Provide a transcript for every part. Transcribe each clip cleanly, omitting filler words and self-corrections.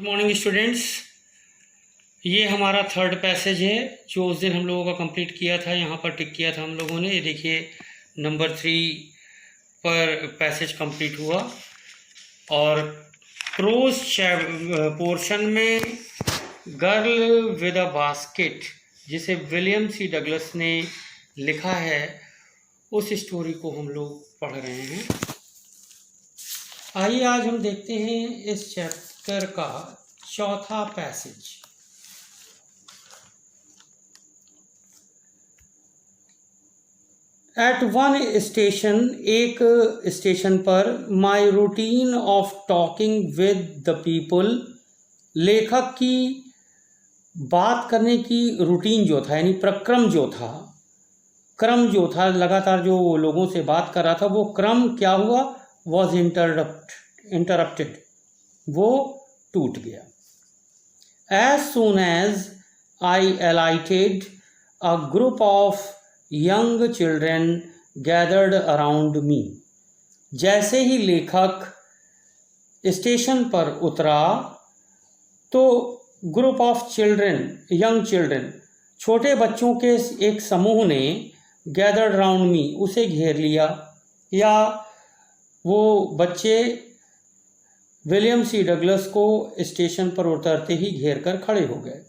Good morning students. ये हमारा third passage है जो उस दिन हम लोगों का कंप्लीट किया था। यहाँ पर टिक किया था हम लोगों ने। ये देखिए नंबर 3 पर पैसेज कंप्लीट हुआ। और प्रोज पोर्शन में गर्ल विद अ बास्केट, जिसे विलियम सी डगलस ने लिखा है, उस स्टोरी को हम लोग पढ़ रहे हैं। आइए आज हम देखते हैं इस चैप्टर का चौथा पैसेज। एट वन स्टेशन, एक स्टेशन पर, my routine of talking with the people, लेखक की बात करने की रूटीन जो था, यानी प्रक्रम जो था, क्रम जो था, लगातार जो लोगों से बात कर रहा था, वो क्रम क्या हुआ? वॉज इंटरप्टेड, वो टूट गया। As soon as I alighted, a group of young children gathered around me. जैसे ही लेखक स्टेशन पर उतरा तो group of children, young children, छोटे बच्चों के एक समूह ने गैदर्ड राउंड मी, उसे घेर लिया, या वो बच्चे विलियम सी डगलस को स्टेशन पर उतरते ही घेर कर खड़े हो गए।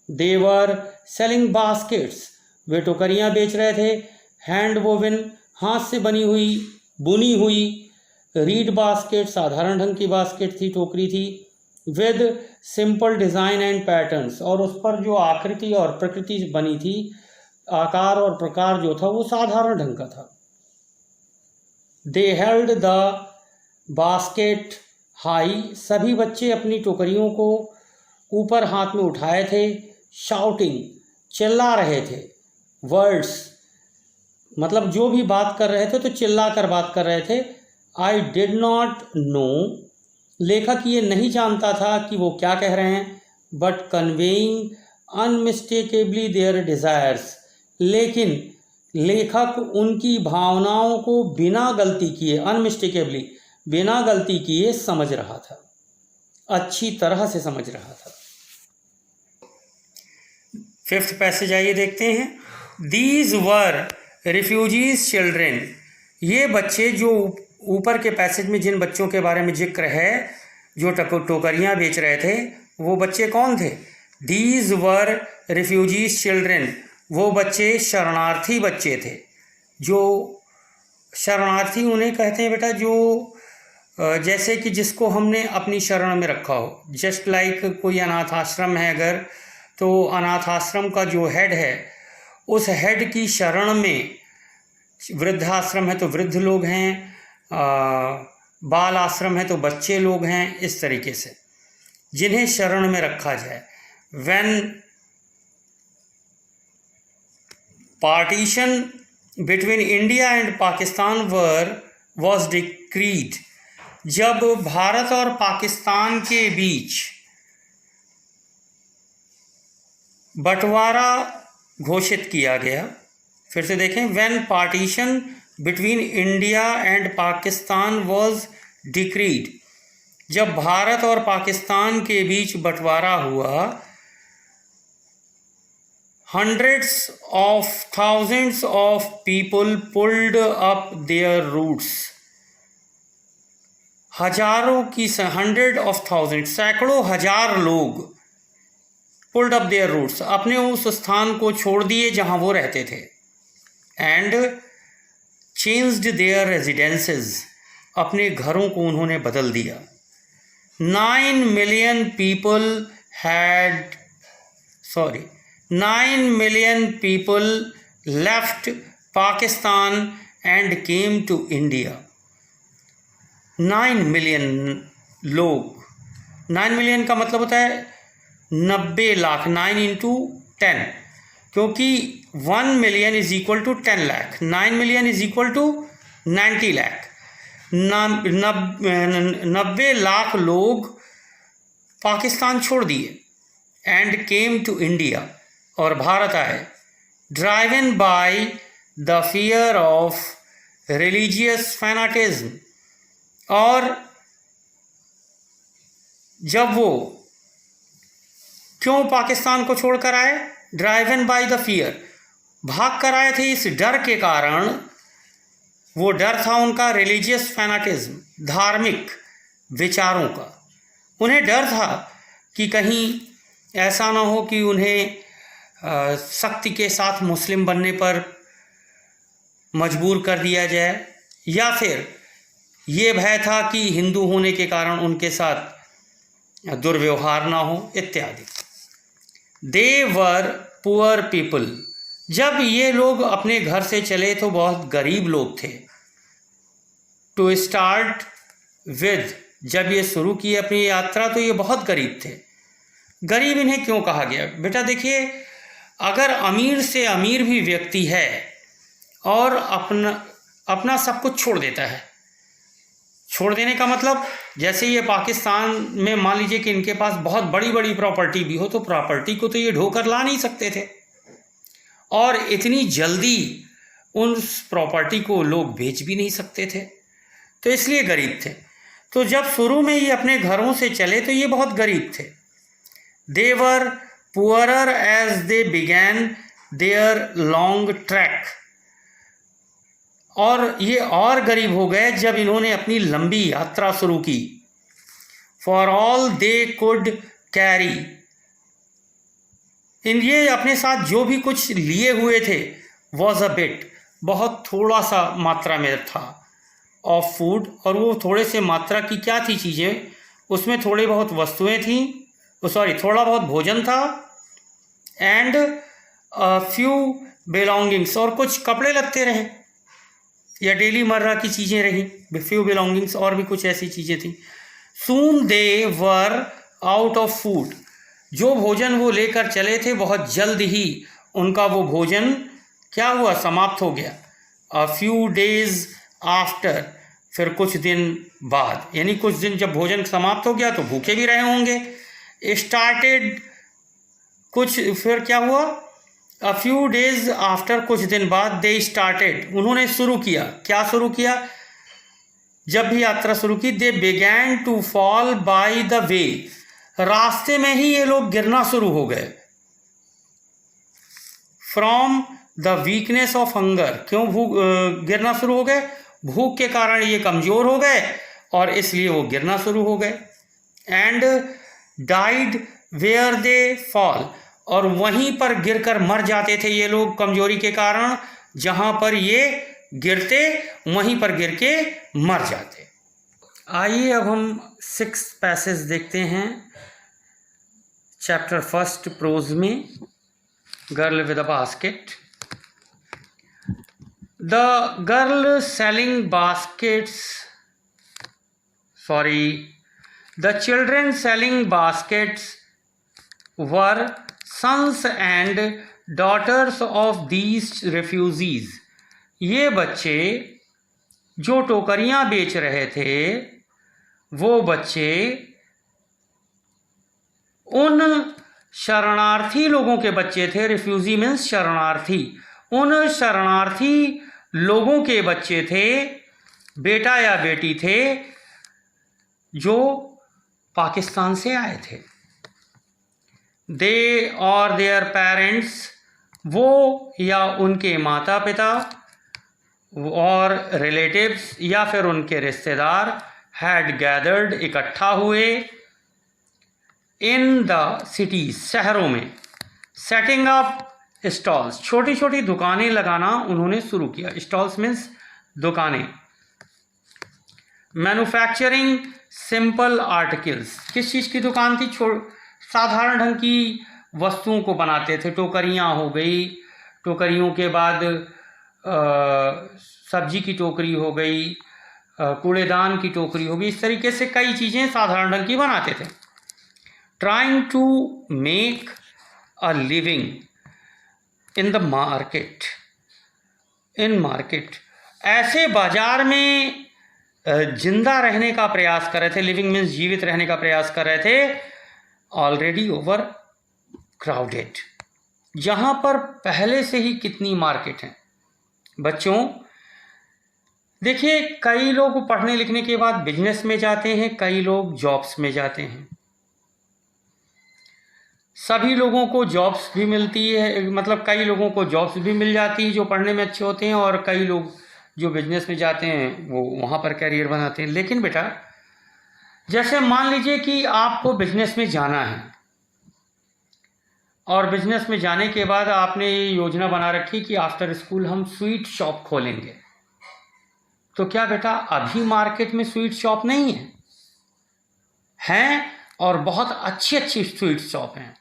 दे वर सेलिंग बास्केट्स, वे टोकरियाँ बेच रहे थे। हैंड वोवन, हाथ से बनी हुई, बुनी हुई। रीड बास्केट, साधारण ढंग की बास्केट थी, टोकरी थी। With simple design and patterns, और उस पर जो आकृति और प्रकृति बनी थी, आकार और प्रकार जो था वो साधारण ढंग का था। दे हेल्ड द बास्केट हाई, सभी बच्चे अपनी टोकरियों को ऊपर हाथ में उठाए थे। शाउटिंग, चिल्ला रहे थे। वर्ड्स, मतलब जो भी बात कर रहे थे तो चिल्ला कर बात कर रहे थे। आई डिड नॉट नो, लेखक ये नहीं जानता था कि वो क्या कह रहे हैं। बट कन्वेइंग अनमिस्टेकेबली देयर डिज़ायर्स, लेकिन लेखक उनकी भावनाओं को बिना गलती किए, अनमिस्टेकेबली, बिना गलती किए समझ रहा था, अच्छी तरह से समझ रहा था। फिफ्थ पैसेज आइए देखते हैं। दीज वर रिफ्यूजीज चिल्ड्रेन, ये बच्चे जो ऊपर के पैसेज में जिन बच्चों के बारे में जिक्र है, जो टोकरियाँ बेच रहे थे, वो बच्चे कौन थे? दीज वर रिफ्यूजीज चिल्ड्रेन, वो बच्चे शरणार्थी बच्चे थे। जो शरणार्थी उन्हें कहते हैं बेटा, जो जैसे कि जिसको हमने अपनी शरण में रखा हो। जस्ट लाइक कोई अनाथ आश्रम है अगर, तो अनाथ आश्रम का जो हेड है, उस हेड की शरण में, वृद्धाश्रम है तो वृद्ध लोग हैं, बाल आश्रम है तो बच्चे लोग हैं, इस तरीके से जिन्हें शरण में रखा जाए। When partition between India and Pakistan was decreed, जब भारत और पाकिस्तान के बीच बंटवारा घोषित किया गया। फिर से देखें, when partition between India and Pakistan was decreed, जब भारत और पाकिस्तान के बीच बंटवारा हुआ। Hundreds of thousands of people pulled up their roots, हजारों की, हंड्रेड ऑफ थाउजेंड, सैकड़ों हजार लोग, पुल्ड अप देयर रूट्स, अपने उस स्थान को छोड़ दिए जहां वो रहते थे। एंड चेंज्ड देयर रेजिडेंसेस, अपने घरों को उन्होंने बदल दिया। 9 million people left Pakistan and came to India. 9 million लोग, 9 million का मतलब होता है 90 लाख, 9 into 10, क्योंकि 1 million is equal to 10 lakh, 9 million is equal to 90 lakh. 90 lakh लोग पाकिस्तान छोड़ दिए। एंड केम टू इंडिया, और भारत आए। Driven by the fear of religious fanaticism, और जब वो क्यों पाकिस्तान को छोड़कर आए? ड्राइवन बाय द फियर, भाग कर आए थे इस डर के कारण। वो डर था उनका रिलीजियस फैनाटिज्म, धार्मिक विचारों का। उन्हें डर था कि कहीं ऐसा ना हो कि उन्हें सख्ती के साथ मुस्लिम बनने पर मजबूर कर दिया जाए, या फिर ये भय था कि हिंदू होने के कारण उनके साथ दुर्व्यवहार ना हो इत्यादि। दे वर पुअर पीपल, जब ये लोग अपने घर से चले तो बहुत गरीब लोग थे। टू स्टार्ट विद, जब ये शुरू की अपनी यात्रा तो ये बहुत गरीब थे। गरीब इन्हें क्यों कहा गया? बेटा देखिए, अगर अमीर से अमीर भी व्यक्ति है और अपना सब कुछ छोड़ देता है, छोड़ देने का मतलब जैसे ये पाकिस्तान में मान लीजिए कि इनके पास बहुत बड़ी बड़ी प्रॉपर्टी भी हो, तो प्रॉपर्टी को तो ये ढोकर ला नहीं सकते थे, और इतनी जल्दी उस प्रॉपर्टी को लोग बेच भी नहीं सकते थे, तो इसलिए गरीब थे। तो जब शुरू में ये अपने घरों से चले तो ये बहुत गरीब थे। They were poorer as they began their long track, और ये और गरीब हो गए जब इन्होंने अपनी लंबी यात्रा शुरू की। For all they could carry, ये अपने साथ जो भी कुछ लिए हुए थे वॉज अ बिट, बहुत थोड़ा सा मात्रा में था, ऑफ फूड, और वो थोड़े से मात्रा की क्या थी चीज़ें, उसमें थोड़ी बहुत वस्तुएं थी, थोड़ा बहुत भोजन था, एंड फ्यू बिलोंगिंग्स, और कुछ कपड़े लगते रहे या डेली मर्रा की चीज़ें रही, फ्यू बिलोंगिंग्स, और भी कुछ ऐसी चीज़ें थी। सून दे वर आउट ऑफ फूड, जो भोजन वो लेकर चले थे बहुत जल्द ही उनका वो भोजन क्या हुआ, समाप्त हो गया। अ फ्यू डेज आफ्टर, फिर कुछ दिन बाद, यानी कुछ दिन जब भोजन समाप्त हो गया तो भूखे भी रहे होंगे। स्टार्टेड, कुछ फिर क्या हुआ, अ फ्यू डेज आफ्टर, कुछ दिन बाद, दे स्टार्टेड, उन्होंने शुरू किया। क्या शुरू किया? जब भी यात्रा शुरू की, they began to fall by the way, रास्ते में ही ये लोग गिरना शुरू हो गए। From the weakness of hunger, क्यों गिरना शुरू हो गए? भूख के कारण ये कमजोर हो गए और इसलिए वो गिरना शुरू हो गए। And died where they fall, और वहीं पर गिरकर मर जाते थे ये लोग कमजोरी के कारण, जहां पर ये गिरते वहीं पर गिर के मर जाते। आइए अब हम 6 पैसेज देखते हैं चैप्टर 1 प्रोज में, girl with a basket. The girl selling baskets, the children selling baskets were sons and daughters of these refugees, ये बच्चे जो टोकरियां बेच रहे थे वो बच्चे उन शरणार्थी लोगों के बच्चे थे। रिफ्यूजी मीन्स शरणार्थी, उन शरणार्थी लोगों के बच्चे थे, बेटा या बेटी थे जो पाकिस्तान से आए थे। दे और देयर पेरेंट्स, वो या उनके माता पिता, और रिलेटिव्स या फिर उनके रिश्तेदार, हैड गैदर्ड, इकट्ठा हुए, इन द सिटीज, शहरों में, सेटिंग अप स्टॉल्स, छोटी छोटी दुकानें लगाना उन्होंने शुरू किया। स्टॉल्स मीन्स दुकानें। मैन्युफैक्चरिंग सिंपल आर्टिकल्स, किस चीज़ की दुकान थी? साधारण ढंग की वस्तुओं को बनाते थे। टोकरियाँ हो गई, टोकरियों के बाद सब्जी की टोकरी हो गई, कूड़ेदान की टोकरी हो गई, इस तरीके से कई चीज़ें साधारण ढंग की बनाते थे। Trying to make a living in the market, in market, ऐसे बाजार में जिंदा रहने का प्रयास कर रहे थे। लिविंग मीन्स जीवित रहने का प्रयास कर रहे थे। ऑलरेडी ओवर क्राउडेड, जहाँ पर पहले से ही कितनी मार्केट हैं। बच्चों देखिए, कई लोग पढ़ने लिखने के बाद बिजनेस में जाते हैं, कई लोग जॉब्स में जाते हैं। सभी लोगों को जॉब्स भी मिलती है, मतलब कई लोगों को जॉब्स भी मिल जाती है जो पढ़ने में अच्छे होते हैं, और कई लोग जो बिजनेस में जाते हैं वो वहाँ पर कैरियर बनाते हैं। लेकिन बेटा, जैसे मान लीजिए कि आपको बिजनेस में जाना है, और बिजनेस में जाने के बाद आपने ये योजना बना रखी कि आफ्टर स्कूल हम स्वीट शॉप खोलेंगे। तो क्या बेटा अभी मार्केट में स्वीट शॉप नहीं है? हैं, और बहुत अच्छी अच्छी स्वीट शॉप हैं।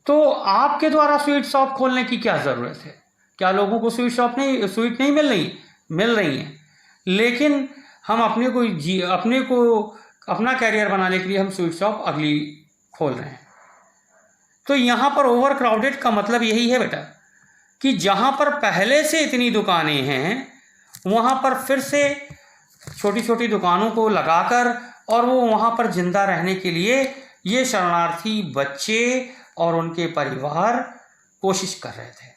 तो आपके द्वारा स्वीट शॉप खोलने की क्या ज़रूरत है? क्या लोगों को स्वीट नहीं मिल रही? मिल रही हैं। लेकिन हम अपने को अपना कैरियर बनाने के लिए हम स्वीट शॉप अगली खोल रहे हैं। तो यहाँ पर ओवर क्राउडेड का मतलब यही है बेटा कि जहाँ पर पहले से इतनी दुकानें हैं वहाँ पर फिर से छोटी छोटी दुकानों को लगाकर, और वो वहाँ पर जिंदा रहने के लिए ये शरणार्थी बच्चे और उनके परिवार कोशिश कर रहे थे।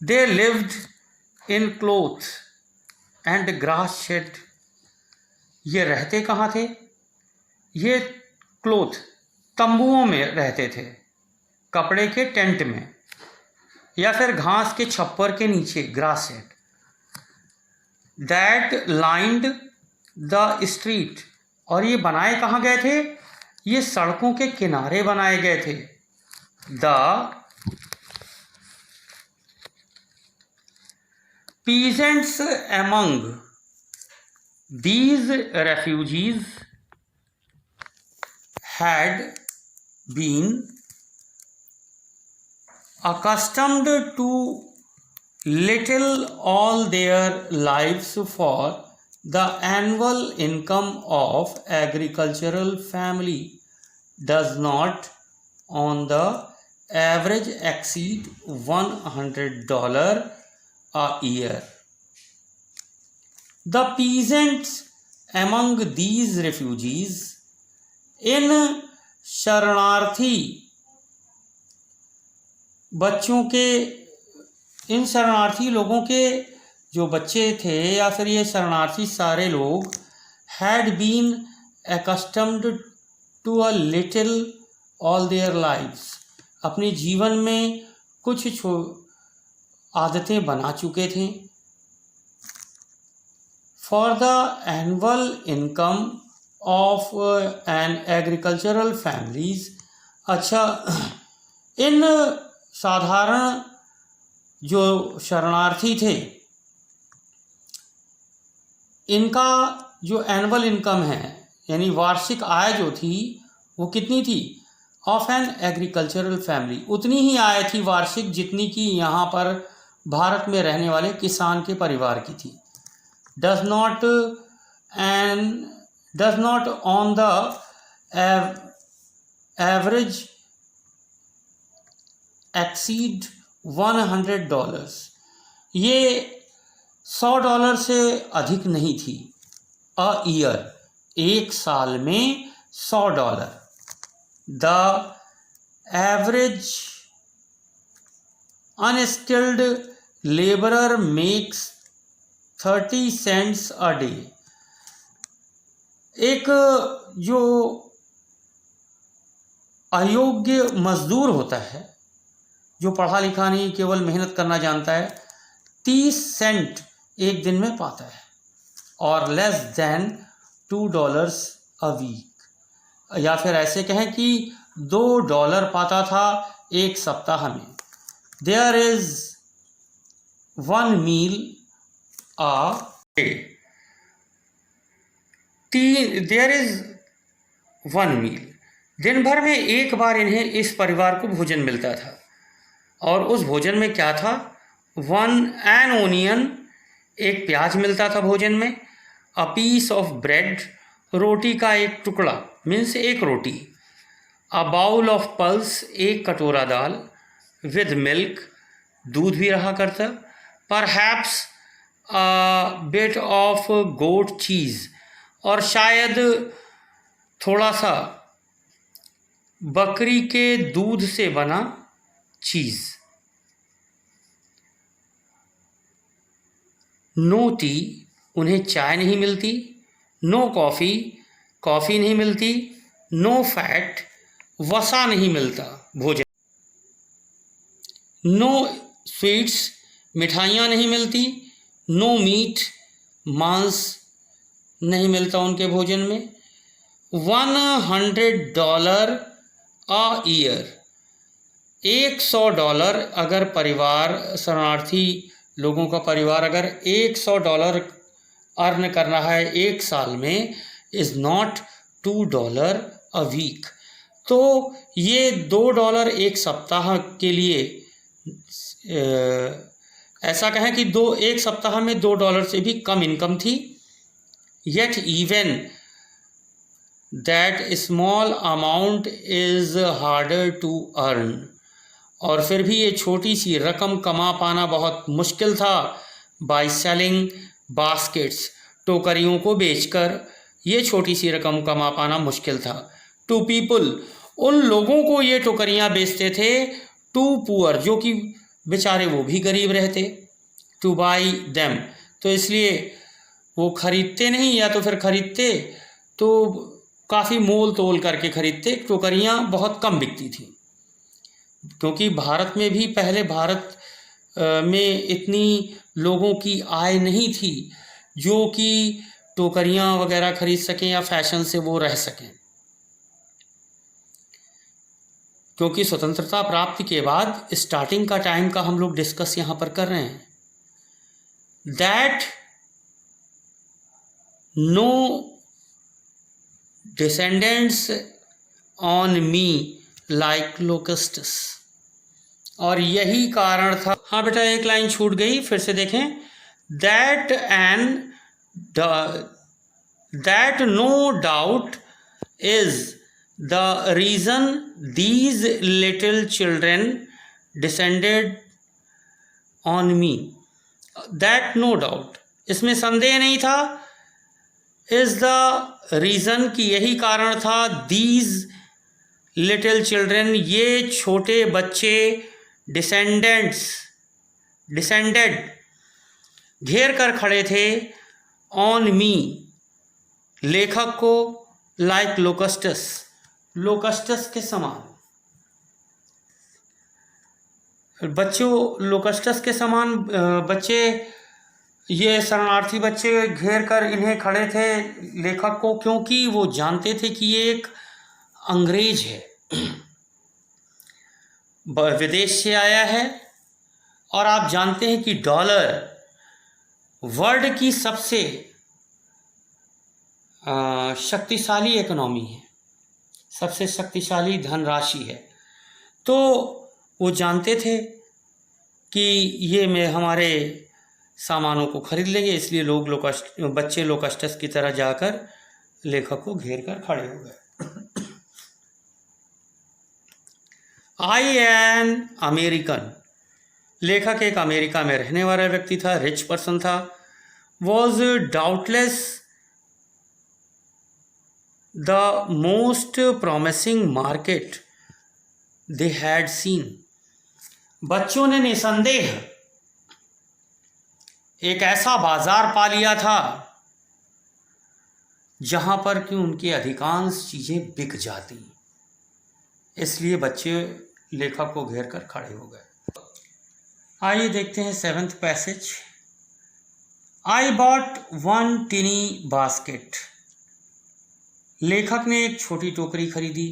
They lived in cloth and grass shed. ये रहते कहाँ थे? ये क्लोथ, तंबुओं में रहते थे, कपड़े के टेंट में, या फिर घास के छप्पर के नीचे, grass shed. That lined the street. और ये बनाए कहाँ गए थे? ये सड़कों के किनारे बनाए गए थे। The peasants among these refugees had been accustomed to little all their lives, for the annual income of agricultural family does not on the average exceed $100 a year. The peasants among these refugees, इन शरणार्थी बच्चों के, इन शरणार्थी लोगों के जो बच्चे थे या फिर ये शरणार्थी सारे लोग, had been accustomed to a little all their lives, अपने जीवन में कुछ आदतें बना चुके थे। For the annual income of an agricultural families. अच्छा, इन साधारण जो शरणार्थी थे, इनका जो एनुअल इनकम है यानी वार्षिक आय जो थी वो कितनी थी? ऑफ एन एग्रीकल्चरल फैमिली, उतनी ही आय थी वार्षिक जितनी कि यहाँ पर भारत में रहने वाले किसान के परिवार की थी। Does not on the average exceed $100। ये $100 से अधिक नहीं थी। अ ईयर, एक साल में $100। The average unskilled labourer makes 30 cents a day. एक जो अयोग्य मजदूर होता है, जो पढ़ा लिखा नहीं, केवल मेहनत करना जानता है, 30 सेंट एक दिन में पाता है, और लेस देन $2 अ वीक। या फिर ऐसे कहें कि $2 पाता था एक सप्ताह में। There is 1 meal a day। There is 1 meal। दिन भर में एक बार इन्हें, इस परिवार को भोजन मिलता था, और उस भोजन में क्या था? 1 onion, एक प्याज मिलता था भोजन में। अ पीस ऑफ ब्रेड, रोटी का एक टुकड़ा, मीन्स एक रोटी। अ बाउल ऑफ पल्स, एक कटोरा दाल। विद मिल्क, दूध भी रहा करता। Perhaps a bit of goat cheese, और शायद थोड़ा सा बकरी के दूध से बना चीज़। नो टी, उन्हें चाय नहीं मिलती। नो कॉफ़ी, कॉफ़ी नहीं मिलती, नो फैट, वसा नहीं मिलता भोजन, नो स्वीट्स, मिठाइयाँ नहीं मिलती, नो मीट, मांस नहीं मिलता उनके भोजन में। $100 अ ईयर, $100 अगर परिवार, शरणार्थी लोगों का परिवार अगर $100 अर्न कर रहा है एक साल में, इज़ नॉट $2 अ वीक। तो ये $2 एक सप्ताह के लिए, ऐसा कहें कि एक सप्ताह में $2 से भी कम इनकम थी। Yet even that small amount is harder to earn, और फिर भी ये छोटी सी रकम कमा पाना बहुत मुश्किल था। बाय सेलिंग बास्केट्स, टोकरियों को बेचकर ये छोटी सी रकम कमा पाना मुश्किल था। टू पीपल, उन लोगों को ये टोकरियाँ बेचते थे। टू पुअर, जो कि बेचारे वो भी गरीब रहते। टू बाई देम, तो इसलिए वो खरीदते नहीं, या तो फिर खरीदते तो काफ़ी मोल तोल करके खरीदते। टोकरियाँ बहुत कम बिकती थी, क्योंकि भारत में भी पहले भारत में इतनी लोगों की आय नहीं थी जो कि टोकरियाँ वगैरह खरीद सकें या फैशन से वो रह सकें। क्योंकि स्वतंत्रता प्राप्ति के बाद स्टार्टिंग का टाइम का हम लोग डिस्कस यहाँ पर कर रहे हैं। That no descendants on me like locusts, और यही कारण था। हाँ बेटा, एक लाइन छूट गई, फिर से देखें। That no doubt is the reason these little children descended on me. That no doubt, इसमें संदेह नहीं था। इज द रीज़न, की यही कारण था। दीज लिटिल चिल्ड्रेन, ये छोटे बच्चे, डिसेंडेड घेर कर खड़े थे, ऑन मी, लेखक को, लाइक लोकस्टस, लोकस्टस के समान। बच्चों, लोकस्टस के समान बच्चे, ये शरणार्थी बच्चे घेर कर इन्हें खड़े थे, लेखक को, क्योंकि वो जानते थे कि ये एक अंग्रेज है, विदेश से आया है। और आप जानते हैं कि डॉलर वर्ल्ड की सबसे शक्तिशाली इकोनॉमी है, सबसे शक्तिशाली धनराशि है। तो वो जानते थे कि ये में हमारे सामानों को खरीद लेंगे, इसलिए बच्चे लोकस्टस की तरह जाकर लेखक को घेर कर खड़े हो गए। आई एन अमेरिकन, लेखक एक अमेरिका में रहने वाला व्यक्ति था, रिच पर्सन था। Was doubtless the most promising market they had seen. बच्चों ने निसंदेह एक ऐसा बाजार पा लिया था जहां पर कि उनकी अधिकांश चीजें बिक जाती, इसलिए बच्चे लेखक को घेर कर खड़े हो गए। आइए देखते हैं 7th passage. I bought 1 टिनी basket, लेखक ने एक छोटी टोकरी खरीदी।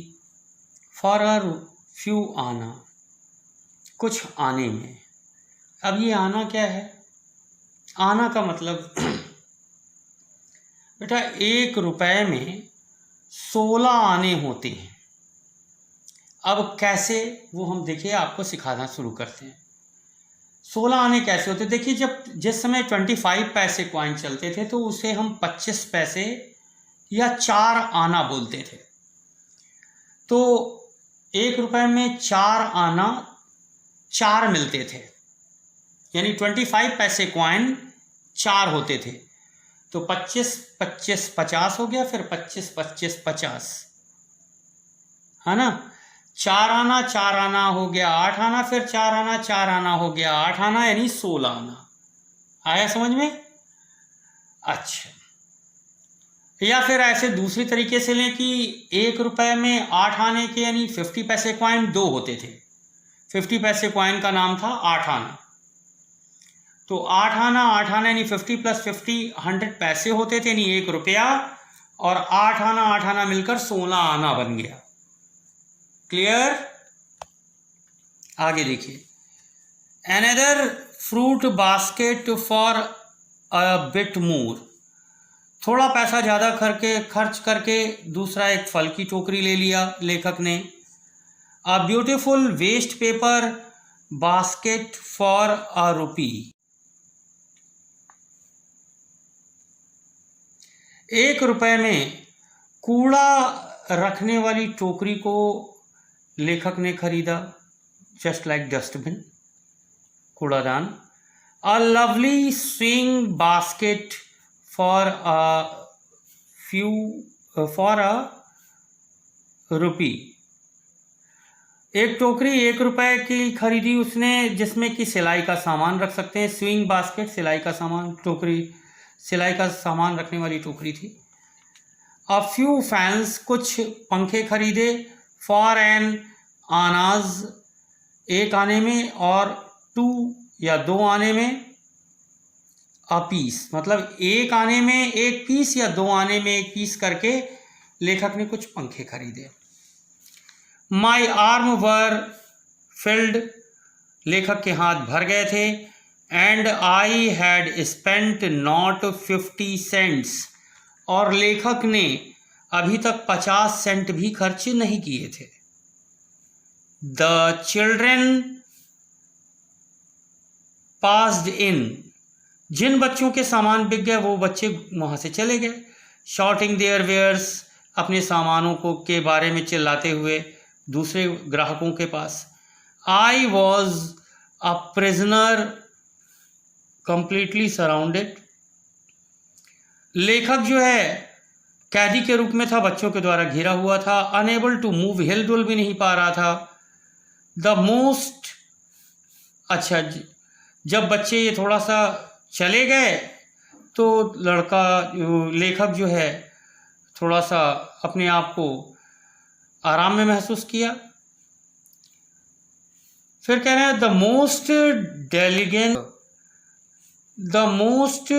फॉर अ फ्यू आना, कुछ आने में। अब ये आना क्या है? आना का मतलब बेटा 1 रुपए में 16 आने होते हैं। अब कैसे, वो हम देखिए आपको सिखाना शुरू करते हैं। 16 आने कैसे होते? देखिए, जिस समय 25 पैसे कॉइन चलते थे तो उसे हम 25 पैसे या 4 आना बोलते थे। तो 1 रुपए में 4 आना 4 मिलते थे, यानी 25 पैसे कॉइन 4 होते थे। तो 25 25 50 हो गया, फिर 25 25 50, है ना। 4 आना हो गया 8 आना, फिर 4 आना हो गया 8 आना, यानी 16 आना। आया समझ में? अच्छा, या फिर ऐसे दूसरी तरीके से लें कि 1 रुपए में 8 आने के यानी 50 पैसे कॉइन 2 होते थे। 50 पैसे कॉइन का नाम था 8 आना। तो 8 आना यानी 50 + 50 100 पैसे होते थे, यानी 1 रुपया, और 8 आना मिलकर 16 आना बन गया। क्लियर? आगे देखिए, another fruit basket for a bit more. थोड़ा पैसा ज़्यादा खर्च करके दूसरा एक फल की टोकरी ले लिया लेखक ने। A beautiful waste paper basket for a rupee. 1 रुपए में कूड़ा रखने वाली टोकरी को लेखक ने खरीदा, जस्ट लाइक डस्टबिन, कूड़ादान। A lovely swing basket for a rupee. एक टोकरी 1 रुपए की खरीदी उसने, जिसमें कि सिलाई का सामान रख सकते हैं। स्विंग बास्केट सिलाई का सामान, टोकरी सिलाई का सामान रखने वाली टोकरी थी। अ फ्यू फैंस कुछ पंखे खरीदे। फॉर एन आनाज 1 आने में, और 2 या 2 आने में अ पीस, मतलब 1 आने में 1 पीस या 2 आने में 1 पीस करके लेखक ने कुछ पंखे खरीदे। माई आर्म वर फिल्ड, लेखक के हाथ भर गए थे। And I had spent not 50 cents, और लेखक ने अभी तक 50 सेंट भी खर्च नहीं किए थे। द चिल्ड्रन पास्ड इन, जिन बच्चों के सामान बिक गए वो बच्चे वहां से चले गए। शॉटिंग देयर वेयर्स, अपने सामानों को के बारे में चिल्लाते हुए दूसरे ग्राहकों के पास। I was a prisoner completely surrounded, लेखक जो है कैदी के रूप में था, बच्चों के द्वारा घिरा हुआ था। अनएबल टू मूव, हिल डुल भी नहीं पा रहा था। द मोस्ट, अच्छा, जब बच्चे ये थोड़ा सा चले गए तो लेखक जो है थोड़ा सा अपने आप को आराम में महसूस किया। फिर कह रहे हैं the most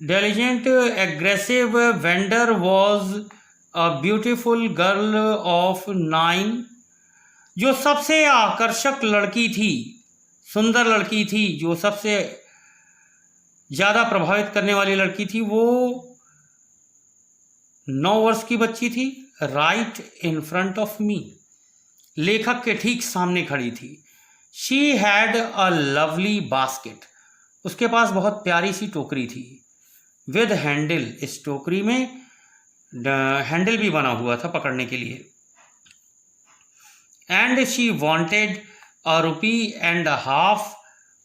diligent aggressive vendor was a beautiful girl of 9। जो सबसे आकर्षक लड़की थी, सुंदर लड़की थी, जो सबसे ज़्यादा प्रभावित करने वाली लड़की थी, वो 9 वर्ष की बच्ची थी। Right in front of me, लेखक के ठीक सामने खड़ी थी। She had a lovely basket, उसके पास बहुत प्यारी सी टोकरी थी। विद हैंडल, इस टोकरी में हैंडल भी बना हुआ था पकड़ने के लिए। And she wanted a ₹1.50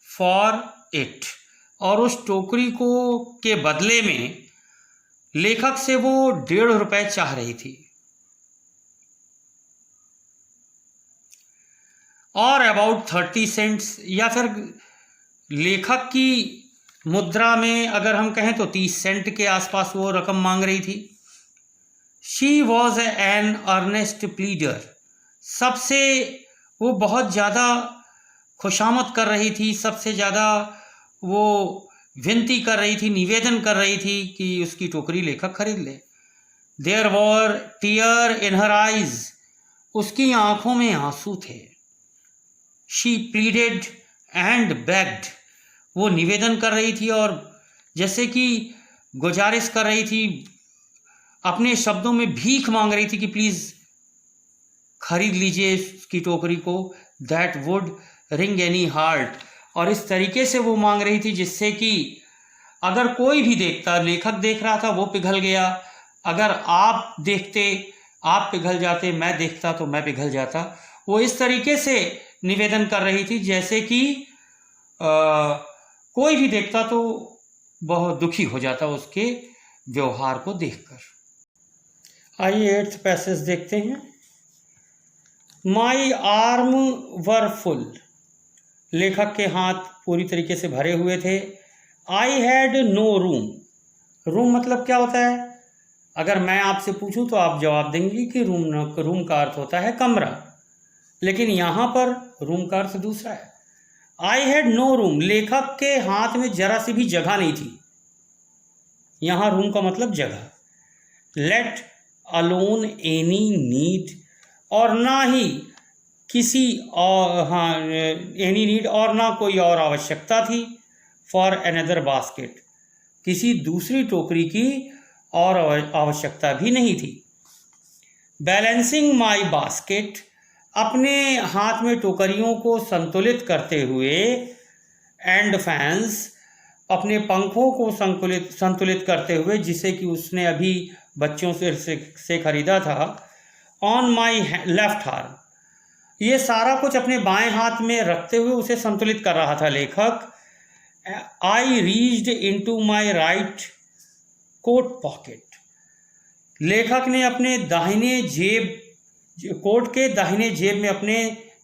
for it, और उस टोकरी को के बदले में लेखक से वो 1.5 रुपए चाह रही थी। और अबाउट 30 सेंट्स, या फिर लेखक की मुद्रा में अगर हम कहें तो 30 सेंट के आसपास वो रकम मांग रही थी। She was an earnest pleader, सबसे वो बहुत ज़्यादा खुशामद कर रही थी, सबसे ज़्यादा वो विनती कर रही थी, निवेदन कर रही थी कि उसकी टोकरी लेखक खरीद ले। There were tear in her eyes, उसकी आंखों में आंसू थे। शी प्लीडेड एंड बेग्ड, वो निवेदन कर रही थी और जैसे कि गुजारिश कर रही थी, अपने शब्दों में भीख मांग रही थी कि प्लीज़ खरीद लीजिए इसकी टोकरी को। That would ring any heart, और इस तरीके से वो मांग रही थी जिससे कि अगर कोई भी देखता, लेखक देख रहा था वो पिघल गया, अगर आप देखते आप पिघल जाते, मैं देखता तो मैं पिघल जाता। वो इस तरीके से निवेदन कर रही थी जैसे कि कोई भी देखता तो बहुत दुखी हो जाता उसके व्यवहार को देखकर। आइए 8th पैसेज देखते हैं। माई आर्म वर फुल, लेखक के हाथ पूरी तरीके से भरे हुए थे। I had no room, room मतलब क्या होता है? अगर मैं आपसे पूछूं तो आप जवाब देंगे कि रूम का अर्थ होता है कमरा, लेकिन यहाँ पर रूम का अर्थ दूसरा है। आई हैड नो रूम, लेखक के हाथ में जरा सी भी जगह नहीं थी। यहाँ रूम का मतलब जगह। लेट अलोन एनी नीड, और ना ही किसी और, हाँ, एनी नीड, और ना कोई और आवश्यकता थी। फॉर अनदर बास्केट, किसी दूसरी टोकरी की और आवश्यकता भी नहीं थी। बैलेंसिंग माई बास्केट, अपने हाथ में टोकरियों को संतुलित करते हुए। एंड फैंस, अपने पंखों को संतुलित करते हुए, जिसे कि उसने अभी बच्चों से खरीदा था। ऑन माई लेफ्ट आर्म, ये सारा कुछ अपने बाएं हाथ में रखते हुए उसे संतुलित कर रहा था लेखक। I reached into my right coat pocket, लेखक ने अपने दाहिने जेब, कोट के दाहिने जेब में अपने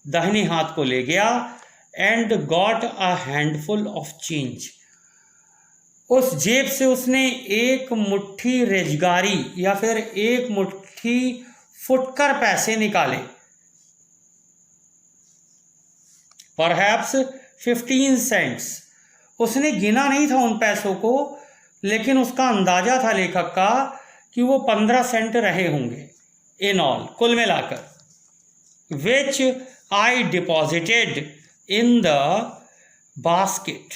दाहिने हाथ को ले गया। And got a handful of change, उस जेब से उसने एक मुट्ठी रेजगारी या फिर एक मुट्ठी फुटकर पैसे निकाले। परहैप्स 15 सेंट्स, उसने गिना नहीं था उन पैसों को, लेकिन उसका अंदाजा था लेखक का कि वो 15 सेंट रहे होंगे इन ऑल, कुल मिलाकर। Which I deposited in the basket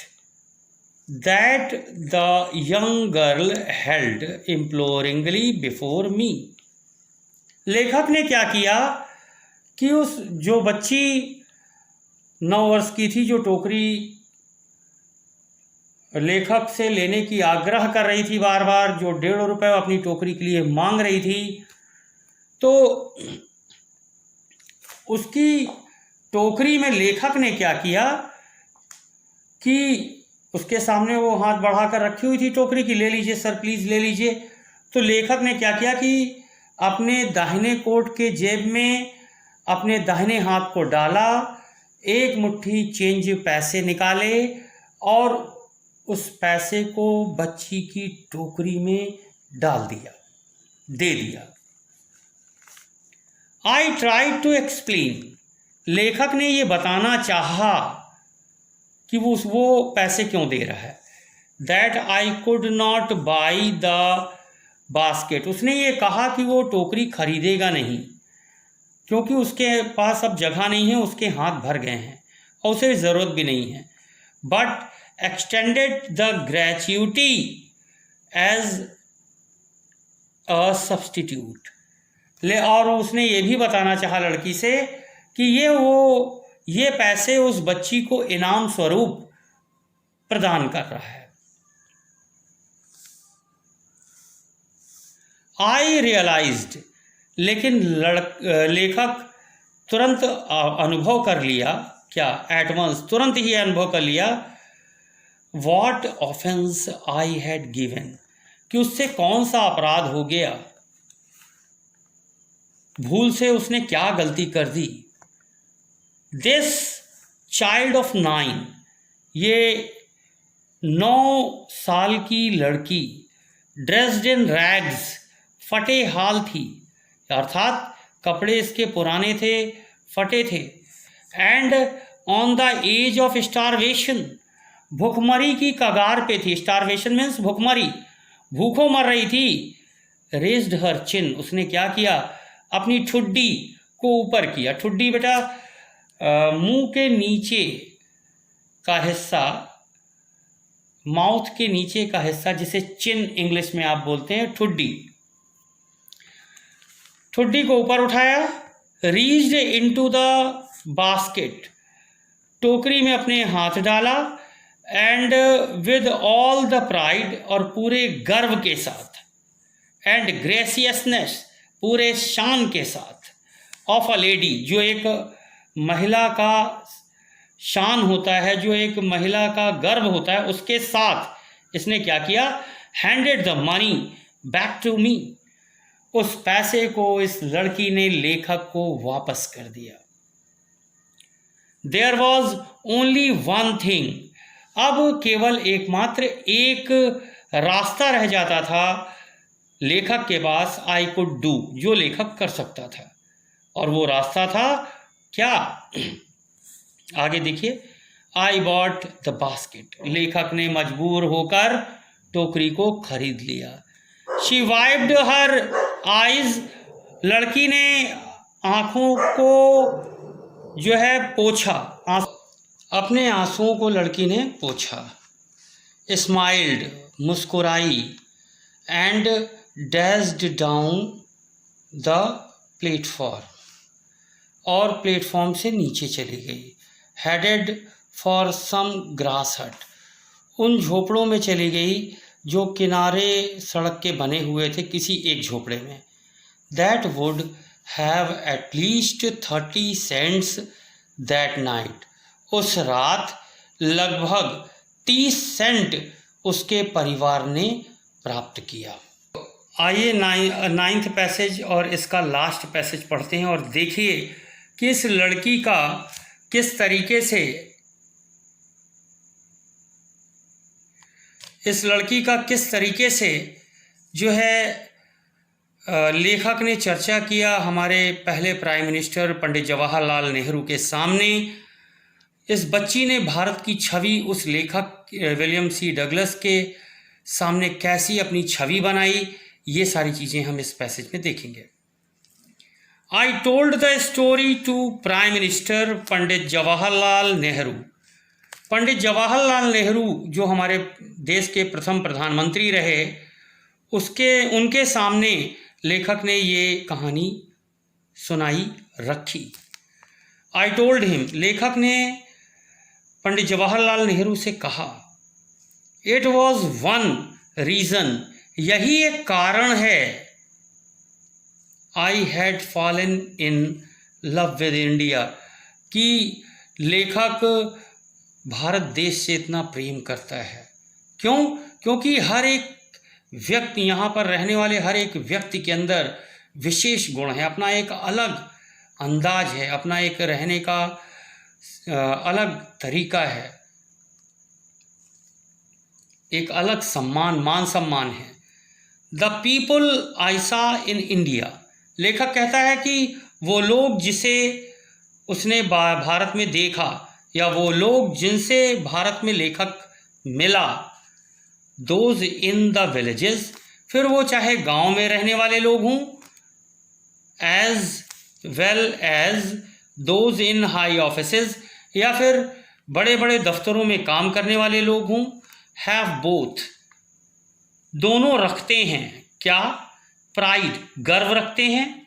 that the young girl held imploringly before me. लेखक ने क्या किया कि उस जो बच्ची 9 वर्ष की थी, जो टोकरी लेखक से लेने की आग्रह कर रही थी बार बार, जो 1.5 रुपये अपनी टोकरी के लिए मांग रही थी, तो उसकी टोकरी में लेखक ने क्या किया कि उसके सामने वो हाथ बढ़ाकर रखी हुई थी टोकरी की, ले लीजिए सर प्लीज़ ले लीजिए। तो लेखक ने क्या किया कि अपने दाहिने कोट के जेब में अपने दाहिने हाथ को डाला, एक मुट्ठी चेंज पैसे निकाले और उस पैसे को बच्ची की टोकरी में डाल दिया, दे दिया। आई ट्राई टू एक्सप्लेन, लेखक ने ये बताना चाहा कि वो पैसे क्यों दे रहा है। That I could not by the basket, उसने ये कहा कि वो टोकरी खरीदेगा नहीं, क्योंकि उसके पास अब जगह नहीं है, उसके हाथ भर गए हैं और उसे ज़रूरत भी नहीं है। But extended the gratuity as a substitute, और उसने ये भी बताना चाहा लड़की से कि ये पैसे उस बच्ची को इनाम स्वरूप प्रदान कर रहा है। आई रियलाइज्ड, लेकिन लेखक तुरंत अनुभव कर लिया, क्या एट वंस, तुरंत ही अनुभव कर लिया, what offence I had given, कि उससे कौन सा अपराध हो गया, भूल से उसने क्या गलती कर दी। दिस चाइल्ड ऑफ 9, ये 9 साल की लड़की, ड्रेस्ड इन रैग्स, फटे हाल थी, अर्थात कपड़े इसके पुराने थे, फटे थे। And on the edge of starvation, भूखमरी की कगार पे थी। स्टारवेशन मीन्स भूखमरी, भूखों मर रही थी। रेज्ड हर चिन, उसने क्या किया, अपनी ठुड्डी को ऊपर किया। ठुड्डी बेटा मुंह के नीचे का हिस्सा, माउथ के नीचे का हिस्सा, जिसे चिन इंग्लिश में आप बोलते हैं, ठुड्डी। ठुड्डी को ऊपर उठाया। रीच्ड इनटू द बास्केट, टोकरी में अपने हाथ डाला। And with all the pride, और पूरे गर्व के साथ, एंड ग्रेसियसनेस, पूरे शान के साथ, ऑफ अ लेडी, जो एक महिला का शान होता है, जो एक महिला का गर्व होता है, उसके साथ इसने क्या किया, handed the money back to me, उस पैसे को इस लड़की ने लेखक को वापस कर दिया। There was only one thing, अब केवल एकमात्र एक रास्ता रह जाता था लेखक के पास आई कुड डू, जो लेखक कर सकता था, और वो रास्ता था क्या? आगे देखिए, आई बॉट द बास्केट, लेखक ने मजबूर होकर टोकरी को खरीद लिया। शी वाइप्ड हर आइज, लड़की ने आंखों को जो है पोछा, अपने आंसुओं को लड़की ने पोछा। स्माइल्ड, मुस्कुराई। And dashed down the platform, और प्लेटफॉर्म से नीचे चली गई। हेडेड फॉर सम ग्रास हट, उन झोपड़ों में चली गई जो किनारे सड़क के बने हुए थे, किसी एक झोपड़े में। That would have at least 30 cents that night, उस रात लगभग 30 सेंट उसके परिवार ने प्राप्त किया। आइए 9th पैसेज और इसका लास्ट पैसेज पढ़ते हैं और देखिए कि इस लड़की का किस तरीके से जो है लेखक ने चर्चा किया हमारे पहले प्राइम मिनिस्टर पंडित जवाहरलाल नेहरू के सामने। इस बच्ची ने भारत की छवि उस लेखक विलियम सी डगलस के सामने कैसी अपनी छवि बनाई, ये सारी चीज़ें हम इस पैसेज में देखेंगे। I told the story to prime minister Pandit Jawaharlal Nehru. Pandit Jawaharlal Nehru जो हमारे देश के प्रथम प्रधानमंत्री रहे, उनके सामने लेखक ने ये कहानी सुनाई रखी। आई टोल्ड हिम, लेखक ने पंडित जवाहरलाल नेहरू से कहा, इट वॉज वन रीज़न, यही एक कारण है, I had fallen in love with India, कि लेखक भारत देश से इतना प्रेम करता है। क्यों? क्योंकि हर एक व्यक्ति, यहाँ पर रहने वाले हर एक व्यक्ति के अंदर विशेष गुण है, अपना एक अलग अंदाज है, अपना एक रहने का अलग तरीका है, एक अलग सम्मान, मान सम्मान है। द पीपल आई सा इन इंडिया, लेखक कहता है कि वो लोग जिसे उसने भारत में देखा, या वो लोग जिनसे भारत में लेखक मिला, दोज इन द विलेजेस, फिर वो चाहे गांव में रहने वाले लोग हों, as well as those in high offices, या फिर बड़े बड़े दफ्तरों में काम करने वाले लोग हों, हैव बोथ, दोनों रखते हैं क्या? प्राइड, गर्व रखते हैं,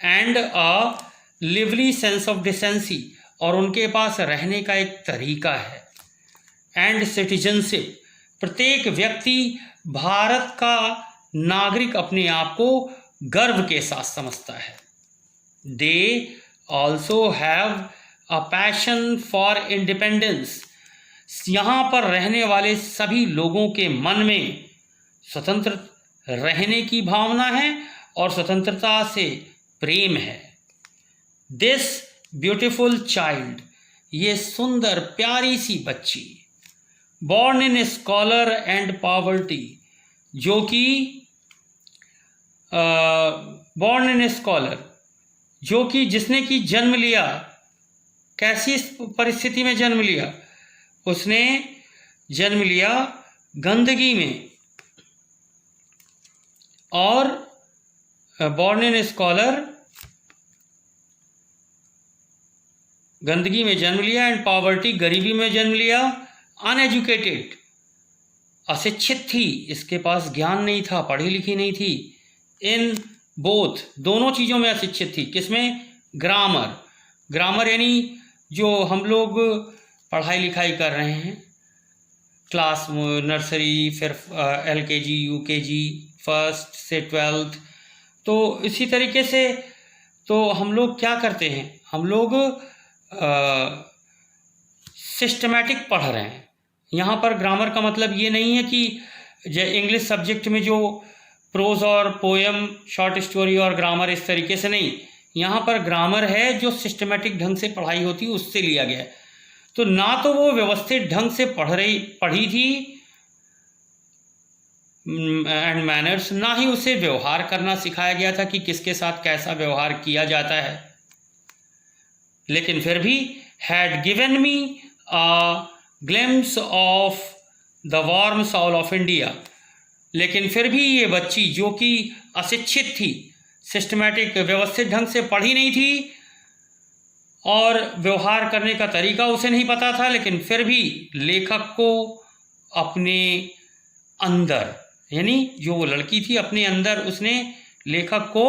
and a lively sense of decency, और उनके पास रहने का एक तरीका है, एंड सिटीजनशिप, प्रत्येक व्यक्ति भारत का नागरिक अपने आप को गर्व के साथ समझता है। They also have a passion for independence, यहाँ पर रहने वाले सभी लोगों के मन में स्वतंत्र रहने की भावना है और स्वतंत्रता से प्रेम है। दिस ब्यूटीफुल चाइल्ड, ये सुंदर प्यारी सी बच्ची, born in scholar and poverty, जो कि बॉर्न इन स्कॉलर, जो कि जिसने कि जन्म लिया, कैसी परिस्थिति में जन्म लिया? उसने जन्म लिया गंदगी में, और बॉर्न इन स्कॉलर, गंदगी में जन्म लिया, एंड पॉवर्टी, गरीबी में जन्म लिया, अनएजुकेटेड, अशिक्षित थी, इसके पास ज्ञान नहीं था, पढ़ी लिखी नहीं थी, इन बोथ, दोनों चीज़ों में अशिक्षित थी। किसमें? ग्रामर, ग्रामर यानी जो हम लोग पढ़ाई लिखाई कर रहे हैं, क्लास नर्सरी, फिर LKG, UKG, फर्स्ट से 12th, तो इसी तरीके से तो हम लोग क्या करते हैं, हम लोग सिस्टमैटिक पढ़ रहे हैं। यहाँ पर ग्रामर का मतलब ये नहीं है कि इंग्लिश सब्जेक्ट में जो प्रोज और पोएम, शॉर्ट स्टोरी और ग्रामर, इस तरीके से नहीं, यहाँ पर ग्रामर है जो सिस्टमैटिक ढंग से पढ़ाई होती है, उससे लिया गया है। तो ना तो वो व्यवस्थित ढंग से पढ़ी थी, एंड मैनर्स, ना ही उसे व्यवहार करना सिखाया गया था कि किसके साथ कैसा व्यवहार किया जाता है। लेकिन फिर भी had given me a glimpse of the warm soul of India. लेकिन फिर भी ये बच्ची जो कि अशिक्षित थी, सिस्टमैटिक व्यवस्थित ढंग से पढ़ी नहीं थी और व्यवहार करने का तरीका उसे नहीं पता था, लेकिन फिर भी लेखक को अपने अंदर, यानी जो वो लड़की थी अपने अंदर, उसने लेखक को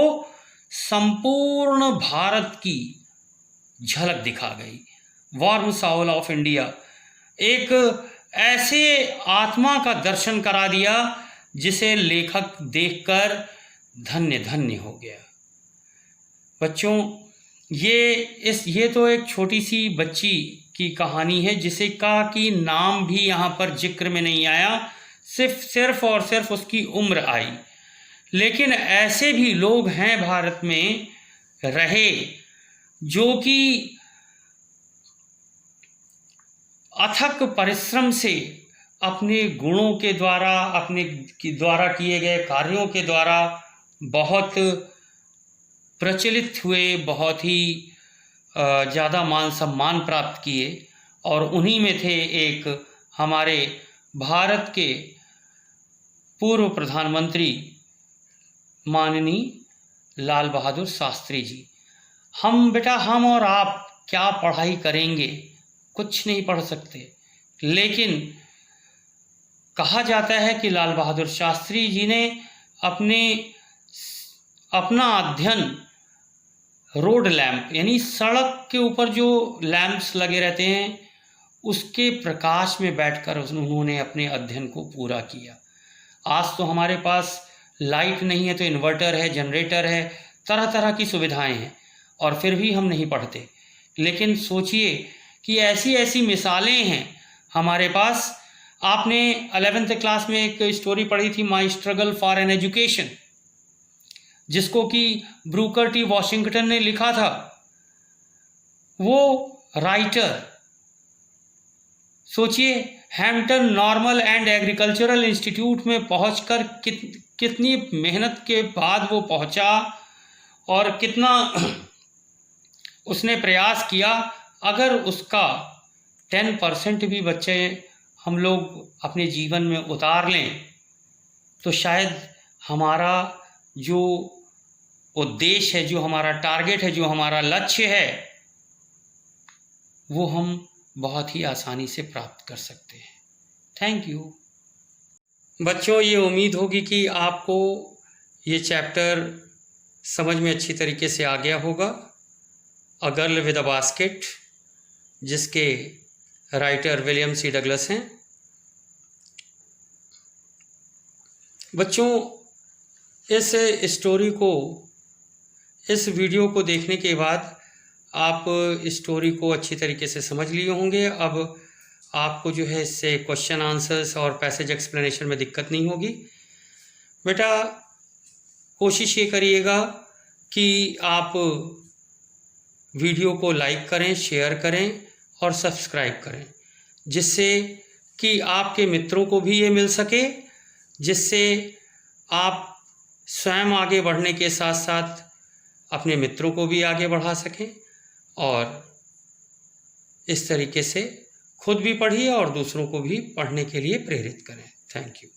संपूर्ण भारत की झलक दिखा गई। वार्म सोल ऑफ इंडिया, एक ऐसे आत्मा का दर्शन करा दिया जिसे लेखक देखकर धन्य धन्य हो गया। बच्चों, ये तो एक छोटी सी बच्ची की कहानी है जिसे का कि नाम भी यहाँ पर जिक्र में नहीं आया, सिर्फ और सिर्फ उसकी उम्र आई। लेकिन ऐसे भी लोग हैं भारत में रहे जो कि अथक परिश्रम से अपने गुणों के द्वारा, अपने द्वारा किए गए कार्यों के द्वारा बहुत प्रचलित हुए, बहुत ही ज़्यादा मान सम्मान प्राप्त किए। और उन्हीं में थे एक हमारे भारत के पूर्व प्रधानमंत्री माननीय लाल बहादुर शास्त्री जी। हम और आप क्या पढ़ाई करेंगे, कुछ नहीं पढ़ सकते, लेकिन कहा जाता है कि लाल बहादुर शास्त्री जी ने अपना अध्ययन रोड लैंप, यानी सड़क के ऊपर जो लैंप्स लगे रहते हैं उसके प्रकाश में बैठकर उन्होंने अपने अध्ययन को पूरा किया। आज तो हमारे पास लाइट नहीं है तो इन्वर्टर है, जनरेटर है, तरह तरह की सुविधाएं हैं, और फिर भी हम नहीं पढ़ते। लेकिन सोचिए कि ऐसी ऐसी मिसालें हैं हमारे पास। आपने 11th क्लास में एक स्टोरी पढ़ी थी, माई स्ट्रगल फॉर एन एजुकेशन, जिसको कि ब्रूकर टी वॉशिंगटन ने लिखा था। वो राइटर, सोचिए, Hampton normal and agricultural institute में पहुंचकर कितनी मेहनत के बाद वो पहुंचा और कितना उसने प्रयास किया। अगर उसका 10% भी बच्चे हम लोग अपने जीवन में उतार लें तो शायद हमारा जो उद्देश्य है, जो हमारा टारगेट है, जो हमारा लक्ष्य है, वो हम बहुत ही आसानी से प्राप्त कर सकते हैं। थैंक यू बच्चों। ये उम्मीद होगी कि आपको ये चैप्टर समझ में अच्छी तरीके से आ गया होगा। A girl with a basket, जिसके राइटर विलियम सी डगलस हैं। बच्चों, इस स्टोरी को, इस वीडियो को देखने के बाद आप स्टोरी को अच्छी तरीके से समझ लिए होंगे। अब आपको जो है इससे क्वेश्चन आंसर्स और पैसेज एक्सप्लेनेशन में दिक्कत नहीं होगी। बेटा, कोशिश ये करिएगा कि आप वीडियो को लाइक करें, शेयर करें और सब्सक्राइब करें, जिससे कि आपके मित्रों को भी ये मिल सके, जिससे आप स्वयं आगे बढ़ने के साथ साथ अपने मित्रों को भी आगे बढ़ा सकें। और इस तरीके से खुद भी पढ़िए और दूसरों को भी पढ़ने के लिए प्रेरित करें। Thank you.